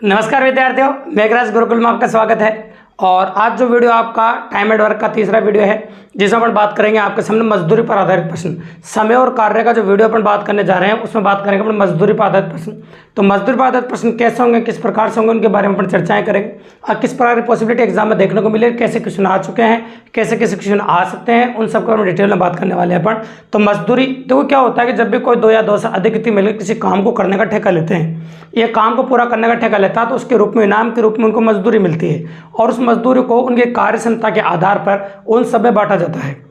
नमस्कार विद्यार्थियों, मेघराज गुरुकुल में आपका स्वागत है। और आज जो वीडियो आपका टाइम एंड वर्क का तीसरा वीडियो है, जिसमें अपन बात करेंगे आपके सामने मजदूरी पर आधारित प्रश्न। समय और कार्य का जो वीडियो अपन बात करने जा रहे हैं उसमें बात करेंगे अपन मजदूरी पर आधारित प्रश्न। तो मजदूरी पर आधारित प्रश्न कैसे होंगे, किस प्रकार से होंगे, उनके बारे में अपन चर्चाएं करेंगे और किस प्रकार की पॉसिबिलिटी एग्जाम में देखने को मिले, कैसे क्वेश्चन आ चुके हैं, कैसे कैसे क्वेश्चन आ सकते हैं, उन सबको हम डिटेल में बात करने वाले हैं अपन। तो मजदूरी देखो क्या होता है कि जब भी कोई दो या दो से अधिक व्यक्ति मिलकर किसी काम को करने का ठेका लेते हैं, ये काम को पूरा करने का ठेका लेता है, तो उसके रूप में इनाम के रूप में उनको मजदूरी मिलती है और उस मजदूरी को उनके कार्य क्षमता के आधार पर उन सब में बांटा जाता है।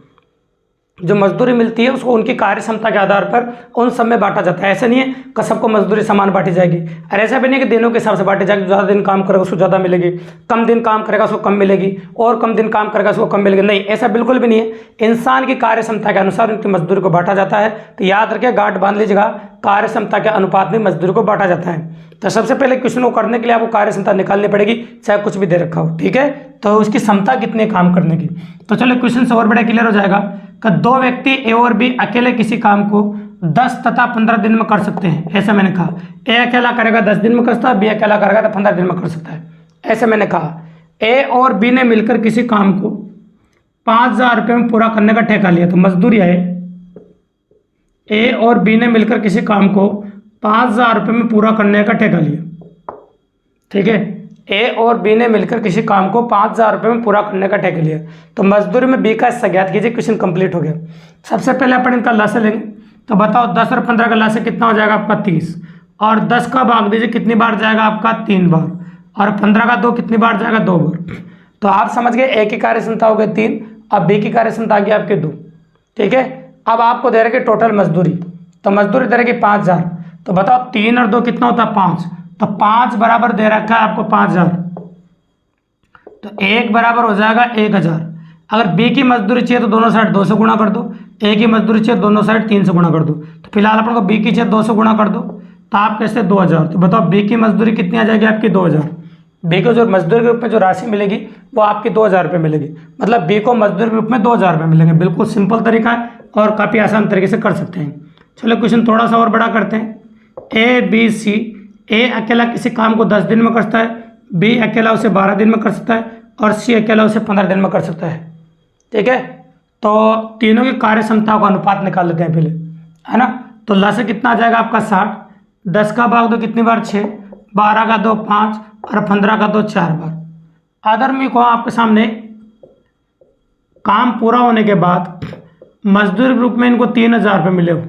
जो मजदूरी मिलती है उसको उनकी कार्य क्षमता के आधार पर उन सब में बांटा जाता है। ऐसा नहीं है कि सबको मजदूरी समान बांटी जाएगी, और ऐसा भी नहीं कि दिनों के हिसाब से बांटी जाएगी। ज़्यादा दिन काम करेगा उसको ज़्यादा मिलेगी, कम दिन काम करेगा उसको कम मिलेगी, और कम दिन काम करेगा उसको कम मिलेगी। नहीं, ऐसा बिल्कुल भी नहीं है। इंसान की कार्य क्षमता के अनुसार उनकी मजदूरी को बांटा जाता है। तो याद रखिए, गांठ बांध लीजिएगा, कार्य क्षमता के अनुपात में मजदूरी को बांटा जाता है। तो सबसे पहले क्वेश्चन को करने के लिए आपको कार्य क्षमता निकालनी पड़ेगी, चाहे कुछ भी दे रखा हो, ठीक है। तो उसकी क्षमता कितनी काम करने की। तो चलो क्वेश्चन से और बड़ा क्लियर हो जाएगा कि दो व्यक्ति ए और बी अकेले किसी काम को 10 तथा 15 दिन में कर सकते हैं। ऐसा मैंने कहा, ए अकेला करेगा 10 दिन में कर सकता है, बी अकेला करेगा तो 15 दिन में कर सकता है। ऐसे मैंने कहा ए और बी ने मिलकर किसी काम को 5,000 रुपये में पूरा करने का ठेका लिया। तो मजदूरी है, ए और बी ने मिलकर किसी काम को 5,000 रुपये में पूरा करने का ठेका लिया, ठीक है। ए और बी ने मिलकर किसी काम को 5,000 रुपये में पूरा करने का ठेका लिया। तो मजदूरी में बी का हिस्सा ज्ञात कीजिए। क्वेश्चन कंप्लीट हो गया। सबसे पहले अपन इनका लसागु लेंगे। तो बताओ 10 और 15 का लसागु कितना हो जाएगा आपका 30, और 10 का भाग दीजिए कितनी बार जाएगा आपका 3 बार, और 15 का 2 कितनी बार जाएगा 2 बार। तो आप समझ गए, ए की कार्य क्षमता हो गई 3, अब बी की कार्य क्षमता आ गई आपके 2, ठीक है। अब आपको दे रखे टोटल मजदूरी, तो मजदूरी दे रखी 5,000। तो बताओ 3 और 2 कितना होता है 5, तो 5 बराबर दे रखा है आपको 5,000, तो 1 बराबर हो जाएगा 1,000। अगर बी की मजदूरी चाहिए तो दोनों साइड 2 से गुणा कर दो, ए की मजदूरी चाहिए दोनों साइड 3 से गुणा कर दो। तो फिलहाल अपन को बी की चाहिए 2 से गुणा कर दो, तो आप कैसे 2,000। तो बताओ बी की मजदूरी कितनी आ जाएगी आपकी 2,000। बी को जो मजदूरी के रूप में जो राशि मिलेगी वो आपकी 2,000 रुपये मिलेगी। मतलब बी को मजदूरी के रूप में 2,000 रुपये मिलेंगे। बिल्कुल सिंपल तरीका है और काफ़ी आसान तरीके से कर सकते हैं। चलो क्वेश्चन थोड़ा सा और बड़ा करते हैं। ए बी सी, ए अकेला किसी काम को 10 दिन में कर सकता है, बी अकेला उसे 12 दिन में कर सकता है, और सी अकेला उसे 15 दिन में कर सकता है, ठीक है। तो तीनों की कार्य क्षमता का अनुपात निकाल लेते हैं पहले, है ना। तो लसागु कितना आ जाएगा आपका 60, 10 का भाग दो कितनी बार 6, 12 का 2 5, और 15 का 2 4 बार। अदर में को आपके सामने काम पूरा होने के बाद मजदूरी के रूप में इनको 3,000 रुपये मिले हो,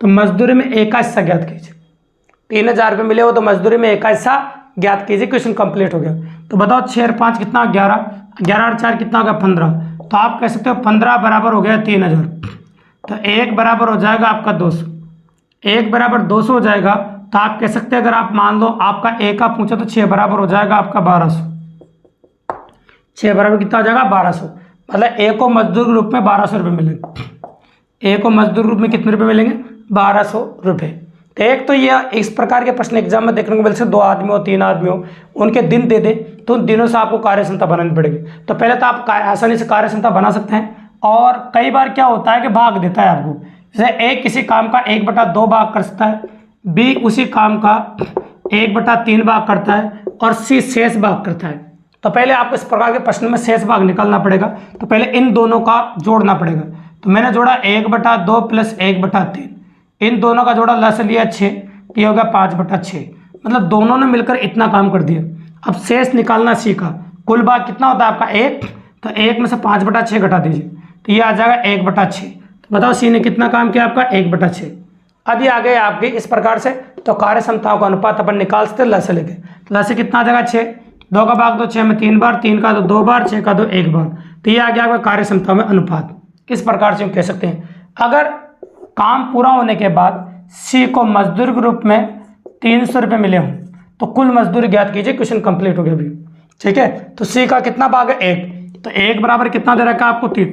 तो मजदूरी में एक का हिस्सा ज्ञात कीजिए। 3,000 रुपये मिले हो तो मजदूरी में एक का हिस्सा ज्ञात कीजिए। क्वेश्चन कंप्लीट हो गया। तो बताओ 6 और 5 कितना 11, 11 और 4 कितना होगा 15। तो आप कह सकते हो 15 बराबर हो गया 3,000। तो 1 बराबर हो जाएगा आपका 200, 1 बराबर 200 हो जाएगा। तो आप कह सकते हैं, अगर आप मान लो आपका ए का पूछा तो 6 बराबर हो जाएगा आपका 1200। 6 बराबर कितना हो जाएगा 1200। मतलब ए को मजदूर के रूप में 1200 रुपये मिलेंगे। ए को मजदूर रूप में कितने रुपये मिलेंगे 1200 रुपये। तो एक तो ये इस प्रकार के प्रश्न एग्जाम में देखने को मिलते हैं, 2 आदमी हो 3 आदमी हो, उनके दिन दे दे तो उन दिनों से आपको कार्य क्षमता बनानी पड़ेगी। तो पहले तो आप आसानी से कार्य क्षमता बना सकते हैं। और कई बार क्या होता है कि भाग देता है आपको, जैसे ए किसी काम का 1/2 भाग कर सकता है, बी उसी काम का 1/3 भाग करता है, और सी शेष भाग करता है। तो पहले आपको इस प्रकार के प्रश्न में शेष भाग निकालना पड़ेगा। तो पहले इन दोनों का जोड़ना पड़ेगा। तो मैंने जोड़ा 1/2 + 1/3, इन दोनों का जोड़ा लस लिया 6, ये होगा 5/6। मतलब दोनों ने मिलकर इतना काम कर दिया। अब शेष निकालना सीखा। कुल भाग कितना होता है आपका 1, तो 1 में से 5/6 घटा दीजिए, तो ये आ जाएगा 1/6। तो बताओ सी ने कितना काम किया आपका 1/6। अब ये आ गए आपके इस प्रकार से। तो कार्य क्षमताओं का अनुपात अपन निकाल सकते लस लेके। तो लस कितना आ जाएगा 6, 2 का भाग दो 6 में 3 बार, 3 का 2 बार, 6 का 2 1 बार। तो ये आ गया आपका कार्य क्षमता में अनुपात। इस प्रकार से हम कह सकते हैं। अगर काम पूरा होने के बाद सी को मजदूर के रूप में 300 रुपये मिले हों तो कुल मजदूरी ज्ञात कीजिए। क्वेश्चन कंप्लीट हो गया अभी, ठीक है। तो सी का कितना भाग है 1, तो 1 बराबर कितना दे रखा है आपको 3।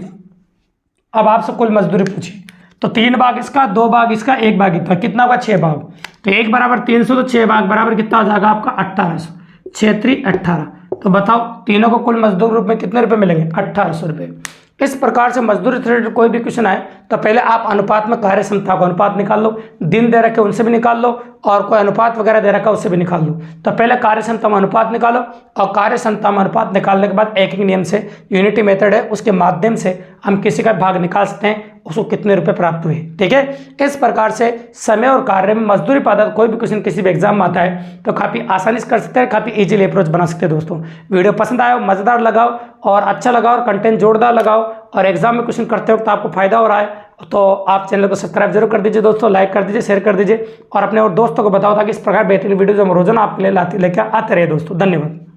अब आपसे कुल मजदूरी पूछी, तो 3 भाग इसका, 2 भाग इसका, 1 भाग इतना, कितना होगा 6 भाग। तो 1 बराबर 300, तो 6 भाग बराबर कितना हो जाएगा आपका 1800, 6 3 18। तो बताओ तीनों को कुल मजदूर रूप में कितने रुपए मिलेंगे 1800 रुपये। इस प्रकार से मजदूरी से रिलेटेड कोई भी क्वेश्चन आए तो पहले आप अनुपात में कार्य क्षमता को अनुपात निकाल लो, दिन दे रखे उनसे भी निकाल लो, और कोई अनुपात वगैरह दे रखा उससे भी निकाल लो। तो पहले कार्य क्षमता में अनुपात निकालो, और कार्य क्षमता में अनुपात निकालने के बाद एक नियम से, यूनिटी मेथड है उसके माध्यम से हम किसी का भाग निकाल सकते हैं, उसको कितने रुपए प्राप्त हुए। ठीक है, इस प्रकार से समय और कार्य में मजदूरी पदार्थ कोई भी क्वेश्चन किसी भी एग्जाम में आता है तो काफी आसानी से कर सकते हैं, काफी इजीली अप्रोच बना सकते हैं। दोस्तों वीडियो पसंद आया हो, मजेदार लगाओ और अच्छा लगा और कंटेंट जोरदार लगाओ, और एग्जाम में क्वेश्चन करते वक्त आपको फायदा हो रहा है तो आप चैनल को सब्सक्राइब जरूर कर दीजिए दोस्तों, लाइक कर दीजिए, शेयर कर दीजिए, और अपने और दोस्तों को बताओ ताकि इस प्रकार बेहतरीन वीडियो जो हम रोजाना आपके लिए लेकर आते रहे दोस्तों। धन्यवाद।